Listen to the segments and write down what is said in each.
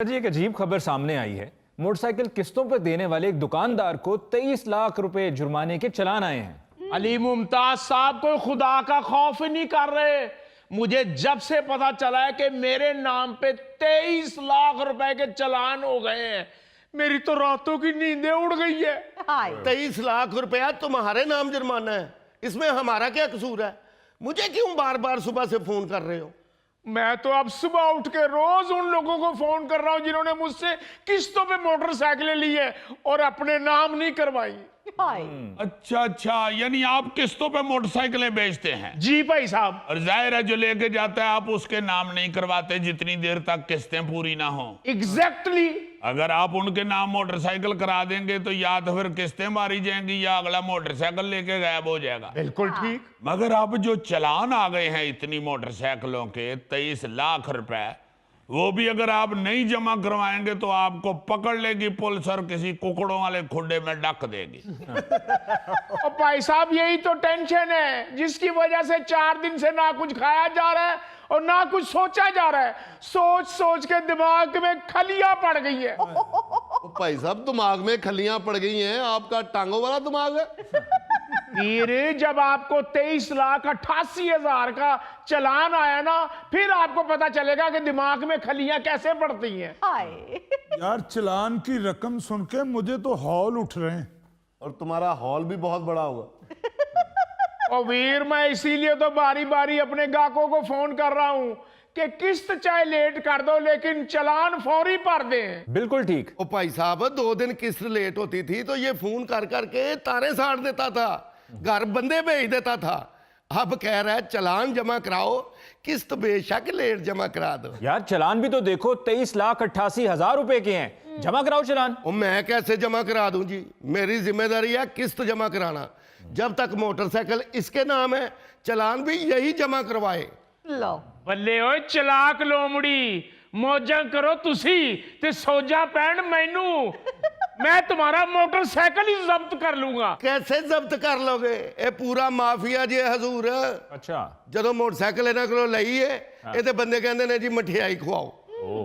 जी एक अजीब खबर सामने आई है। मोटरसाइकिल किस्तों पर देने वाले एक दुकानदार को 23 लाख रुपए जुर्माने के चालान आए हैं। अली मुमताज साहब कोई खुदा का खौफ ही नहीं कर रहे। मुझे जब से पता चला है कि मेरे नाम पे 23 लाख रुपए के चालान हो गए हैं, मेरी तो रातों की नींदें उड़ गई है। 23 लाख रुपया तुम्हारे नाम जुर्माना है, इसमें हमारा क्या कसूर है? मुझे क्यों बार बार सुबह से फोन कर रहे हो? मैं तो अब सुबह उठ के रोज उन लोगों को फोन कर रहा हूं जिन्होंने मुझसे किस्तों पे मोटरसाइकिलें ली है और अपने नाम नहीं करवाई। अच्छा, यानी आप किस्तों पे मोटरसाइकिलें बेचते हैं? जी भाई साहब। और जाहिर है जो लेके जाता है आप उसके नाम नहीं करवाते जितनी देर तक किस्तें पूरी ना हो। एग्जैक्टली। अगर आप उनके नाम मोटरसाइकिल करा देंगे तो या तो फिर किस्तें मारी जाएंगी या अगला मोटरसाइकिल लेके गायब हो जाएगा। बिल्कुल ठीक। मगर अब जो चालान आ गए हैं इतनी मोटरसाइकिलों के 23 लाख रुपए, वो भी अगर आप नहीं जमा करवाएंगे तो आपको पकड़ लेगी पुलिस और किसी कुकड़ों वाले खुड्डे में डक देगी। और भाई साहब यही तो टेंशन है जिसकी वजह से 4 दिन से ना कुछ खाया जा रहा है और ना कुछ सोचा जा रहा है। सोच सोच के दिमाग में खलियां पड़ गई है। भाई साहब दिमाग में खलियां पड़ गई हैं, आपका टांगों वाला दिमाग है। फिर जब आपको 23,88,000 का चालान आया ना, फिर आपको पता चलेगा कि दिमाग में खलियां कैसे पड़ती हैं। यार चालान की रकम सुन के मुझे तो हौल उठ रहे हैं। और तुम्हारा हॉल भी बहुत बड़ा होगा। और वीर मैं इसीलिए तो बारी बारी अपने ग्राहकों को फोन कर रहा हूं कि किस्त चाहे लेट कर दो लेकिन चालान फौरी भर दें। बिल्कुल ठीक। ओ भाई साहब 2 दिन किस्त लेट होती थी तो ये फोन कर करके तारे साड़ देता था, घर बंदे भेज देता था। अब कह रहा है चालान जमा कराओ, किस्त बेशक लेट जमा करा दो। यार चालान भी तो देखो 23,88,000 रुपए के हैं। जमा कराओ चालान। और मैं कैसे जमा करा दूं जी? मेरी जिम्मेदारी है किस्त जमा कराना। जब तक मोटरसाइकिल इसके नाम है चालान भी यही जमा करवाए। लो बल्ले ओए चलाक लोमड़ी, मौजा करो तुसी ते सोजा पैण मैनू। मैं तुम्हारा मोटरसाइकिल ही जब्त कर लूंगा। कैसे जब्त कर लोगे? ये पूरा माफिया जी हजूर। अच्छा ਜਦੋਂ ਮੋਟਰਸਾਈਕਲ ਇਹਨਾਂ ਕੋਲੋਂ ਲਈ ਹੈ ਇਹ ਤੇ ਬੰਦੇ ਕਹਿੰਦੇ ਨੇ ਜੀ ਮਠਿਆਈ ਖਵਾਓ।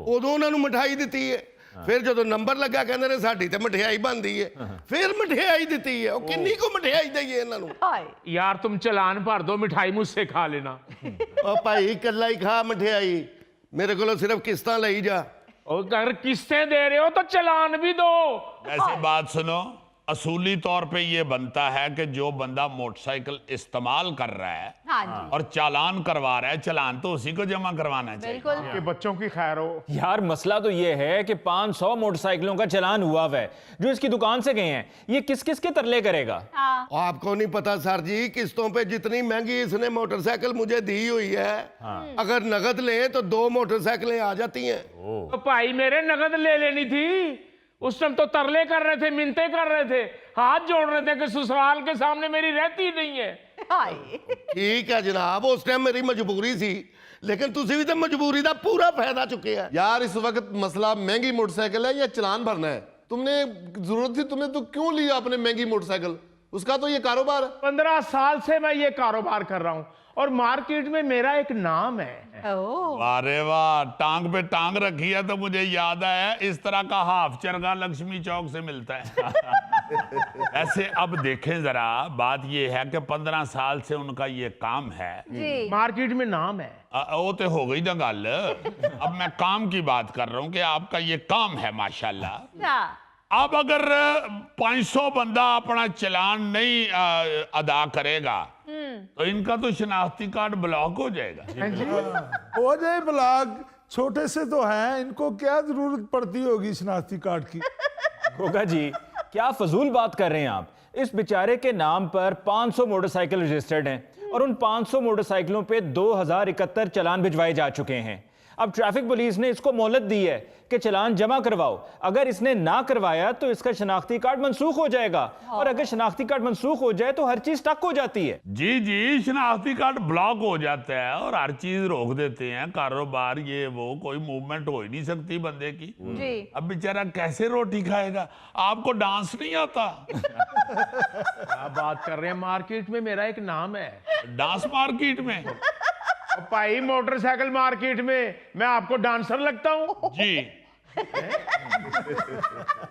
ਉਦੋਂ ਉਹਨਾਂ ਨੂੰ ਮਠਾਈ ਦਿੱਤੀ ਹੈ, ਫਿਰ ਜਦੋਂ ਨੰਬਰ ਲੱਗਾ ਕਹਿੰਦੇ ਨੇ ਸਾਡੀ ਤੇ ਮਠਿਆਈ ਬਣਦੀ ਹੈ, ਫਿਰ ਮਠਿਆਈ ਦਿੱਤੀ ਹੈ। ਉਹ ਕਿੰਨੀ ਕੁ ਮਠਿਆਈ ਦਈਏ ਇਹਨਾਂ ਨੂੰ? यार तुम चालान भर दो, मिठाई मुझसे खा लेना। ਉਹ ਭਾਈ ਇਕੱਲਾ ਹੀ ਖਾ ਮਠਿਆਈ, ਮੇਰੇ ਕੋਲੋਂ ਸਿਰਫ ਕਿਸ਼ਤਾਂ ਲਈ ਜਾ। और अगर किस्तें दे रहे हो तो चालान भी दो। ऐसे बात सुनो, असूली तौर पे ये बनता है कि जो बंदा मोटरसाइकिल इस्तेमाल कर रहा है हाँ जी और चालान करवा रहा है, चालान तो उसी को जमा करवाना चाहिए। बिल्कुल। कि बच्चों की खैर हो। यार मसला तो ये है कि 500 मोटरसाइकिलों का चालान हुआ हुआ है जो इसकी दुकान से गए हैं। ये किस किस के तरले करेगा? आपको नहीं पता सर जी, किस्तों पे जितनी महंगी इसने मोटरसाइकिल मुझे दी हुई है, अगर नगद लें तो 2 मोटरसाइकिलें आ जाती हैं। तो भाई मेरे नगद ले लेनी थी। उस टाइम तो तरले कर रहे थे, मिन्नतें कर रहे थे, हाथ जोड़ रहे थे कि ससुराल के सामने मेरी रहती नहीं है। ठीक है जनाब, उस टाइम मेरी मजबूरी सी, लेकिन तुसी भी तो मजबूरी का पूरा फायदा चुके हैं। यार इस वक्त मसला महंगी मोटरसाइकिल है या चालान भरना है? तुमने जरूरत थी, तुमने तो क्यों लिया अपने महंगी मोटरसाइकिल? उसका तो ये कारोबार है। 15 साल से मैं ये कारोबार कर रहा हूं और मार्केट में मेरा एक नाम है। अरे वाह, टांग पे टांग रखी है। तो मुझे याद आया इस तरह का हाफ चरगा लक्ष्मी चौक से मिलता है। ऐसे अब देखें जरा, बात ये है कि 15 साल से उनका ये काम है जी। मार्केट में नाम है। वो तो हो गई ना गल। अब मैं काम की बात कर रहा हूँ कि आपका ये काम है माशाल्लाह। अब अगर 500 बंदा अपना चालान नहीं अदा करेगा तो इनका तो शनाख्ती कार्ड ब्लॉक हो जाएगा। हो जाए ब्लॉक, छोटे से तो हैं, इनको क्या जरूरत पड़ती होगी शनाख्ती कार्ड की? गोगा जी क्या फजूल बात कर रहे हैं आप? इस बेचारे के नाम पर 500 मोटरसाइकिल रजिस्टर्ड हैं और उन 500 मोटरसाइकिलों पे 2071 चालान भिजवाए जा चुके हैं। अब ट्रैफिक पुलिस ने इसको मोहलत दी है कि चालान जमा करवाओ। अगर इसने ना करवाया तो इसका शनाख्ती कार्ड मनसूख हो जाएगा और अगर शनाख्ती कार्ड मनसूख हो जाए तो हर चीज स्टक हो जाती है। जी, शनाख्ती कार्ड ब्लॉक हो जाता है और हर चीज रोक देते हैं, कारोबार ये वो, कोई मूवमेंट हो ही नहीं सकती बंदे की। जी। अब बेचारा कैसे रोटी खाएगा? आपको डांस नहीं आता? क्या बात कर रहे हैं? मार्केट में मेरा एक नाम है। डांस मार्केट में? भाई मोटरसाइकिल मार्केट में मैं आपको डांसर लगता हूं? जी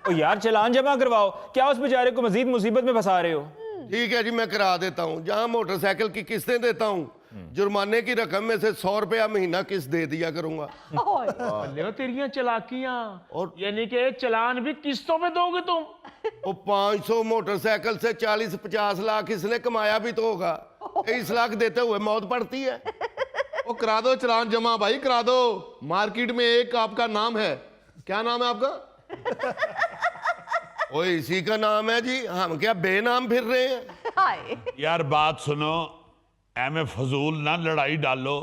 ओ यार चलान जमा करवाओ, क्या उस बेचारे को मजीद मुसीबत में फंसा रहे हो? ठीक है जी, मैं करा देता हूँ। जहाँ मोटरसाइकिल की किस्तें देता हूँ, जुर्माने की रकम में से 100 रुपया महीना किस्त दे दिया करूंगा। बल्ले तेरियां चलाकियां। और यानी कि चलान भी किस्तों पे दोगे तुम? वो 500 मोटरसाइकिल से 40-50 लाख इसने कमाया भी तो होगा। 23 लाख देते हुए मौत पड़ती है। वो करा दो चलान जमा भाई, करा दो। मार्केट में एक आपका नाम है, क्या नाम है आपका? वो इसी का नाम है जी, हम क्या बेनाम फिर रहे हैं? यार बात सुनो, एमे फजूल ना लड़ाई डालो।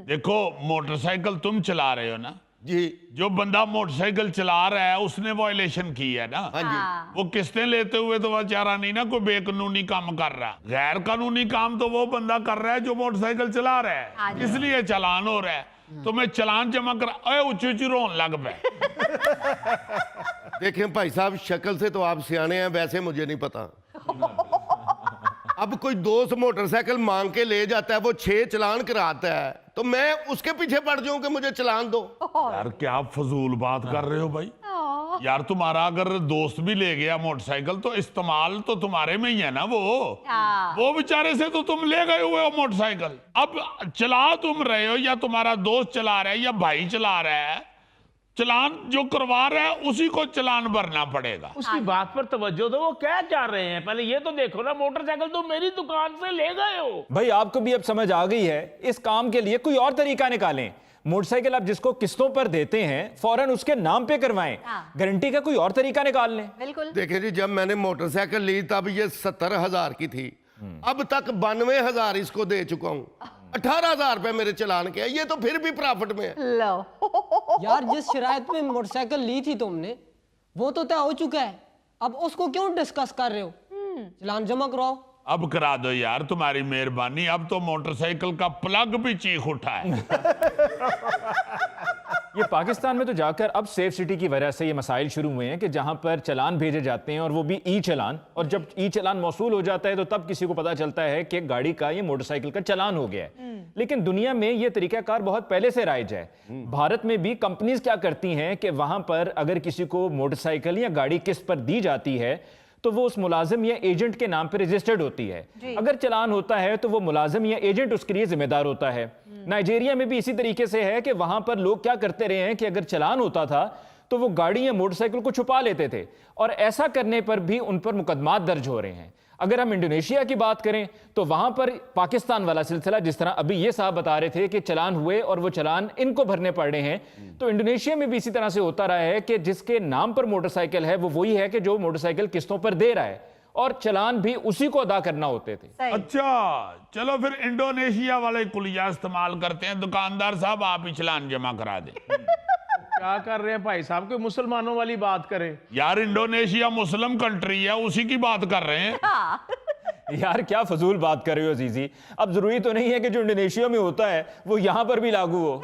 देखो मोटरसाइकिल तुम चला रहे हो ना जी। जो बंदा मोटरसाइकिल चला रहा है उसने वायलेशन की है ना। हाँ जी। वो किस्तें लेते हुए तो बेचारा नहीं ना कोई बेकानूनी काम कर रहा। गैर कानूनी काम तो वो बंदा कर रहा है जो मोटरसाइकिल चला रहा है, इसलिए चालान हो रहा है। तो मैं चालान जमा कर ऊंची ऊंची रोन लग पे। देखें भाई साहब, शक्ल से तो आप सियाने हैं, वैसे मुझे नहीं पता। अब कोई दोस्त मोटरसाइकिल मांग के ले जाता है, वो 6 चालान कराता है, तो मैं उसके पीछे पड़ जाऊं कि मुझे चालान दो? यार क्या फजूल बात कर रहे हो भाई। यार तुम्हारा अगर दोस्त भी ले गया मोटरसाइकिल तो इस्तेमाल तो तुम्हारे में ही है ना। वो बेचारे से तो तुम ले गए हुए हो मोटरसाइकिल। अब चला तुम रहे हो या तुम्हारा दोस्त चला रहा है या भाई चला रहा है, चलान जो करवा रहा है उसी को चलान भरना पड़ेगा। उसकी बात पर तवज्जो दो, वो क्या चाह रहे हैं पहले ये तो देखो ना। मोटरसाइकिल तो मेरी दुकान से ले गए हो। भाई आपको भी अब समझ आ गई है, इस काम के लिए कोई और तरीका निकालें। मोटरसाइकिल आप जिसको किस्तों पर देते हैं फौरन उसके नाम पे करवाएं। गारंटी का कोई और तरीका निकाल लें। बिल्कुल। देखिए जी, जब मैंने मोटरसाइकिल ली तब ये 70,000 की थी, अब तक 92,000 इसको दे चुका हूँ। 18,000 रुपए मेरे चलान के, ये तो फिर भी प्रॉफिट में है। लो यार जिस शरायत में मोटरसाइकिल ली थी तुमने वो तो तय हो चुका है, अब उसको क्यों डिस्कस कर रहे हो? चलान जमा कराओ। अब करा दो यार, तुम्हारी मेहरबानी। अब तो मोटरसाइकिल का प्लग भी चीख उठा है। ये पाकिस्तान में तो जाकर अब सेफ सिटी की वजह से ये मसाइल शुरू हुए हैं कि जहां पर चालान भेजे जाते हैं और वो भी ई चालान, और जब ई चालान मौसूल हो जाता है तो तब किसी को पता चलता है कि गाड़ी का ये मोटरसाइकिल का चालान हो गया है। लेकिन दुनिया में ये तरीकाकार बहुत पहले से राइज है। भारत में भी कंपनीज क्या करती हैं कि वहां पर अगर किसी को मोटरसाइकिल या गाड़ी किस्त पर दी जाती है तो वो उस मुलाजिम या एजेंट के नाम पर रजिस्टर्ड होती है। अगर चालान होता है तो वो मुलाजिम या एजेंट उसके लिए जिम्मेदार होता है। नाइजीरिया में भी इसी तरीके से है कि वहां पर लोग क्या करते रहे हैं कि अगर चालान होता था तो वो गाड़ी या मोटरसाइकिल को छुपा लेते थे, और ऐसा करने पर भी उन पर मुकदमात दर्ज हो रहे हैं। अगर हम इंडोनेशिया की बात करें तो वहां पर पाकिस्तान वाला सिलसिला, जिस तरह अभी ये साहब बता रहे थे कि चालान हुए और वो चालान इनको भरने पड़ रहे हैं, तो इंडोनेशिया में भी इसी तरह से होता रहा है कि जिसके नाम पर मोटरसाइकिल है वो वही है कि जो मोटरसाइकिल किस्तों पर दे रहा है, और चालान भी उसी को अदा करना होते थे। अच्छा चलो फिर इंडोनेशिया वाले कुलिया इस्तेमाल करते हैं। दुकानदार साहब आप ही चालान जमा करा दें। क्या कर रहे हैं भाई साहब, कोई मुसलमानों वाली बात करें। यार इंडोनेशिया मुस्लिम कंट्री है, उसी की बात कर रहे हैं। यार क्या फजूल बात कर रहे हो अजीजी। अब जरूरी तो नहीं है कि जो इंडोनेशिया में होता है वो यहां पर भी लागू हो।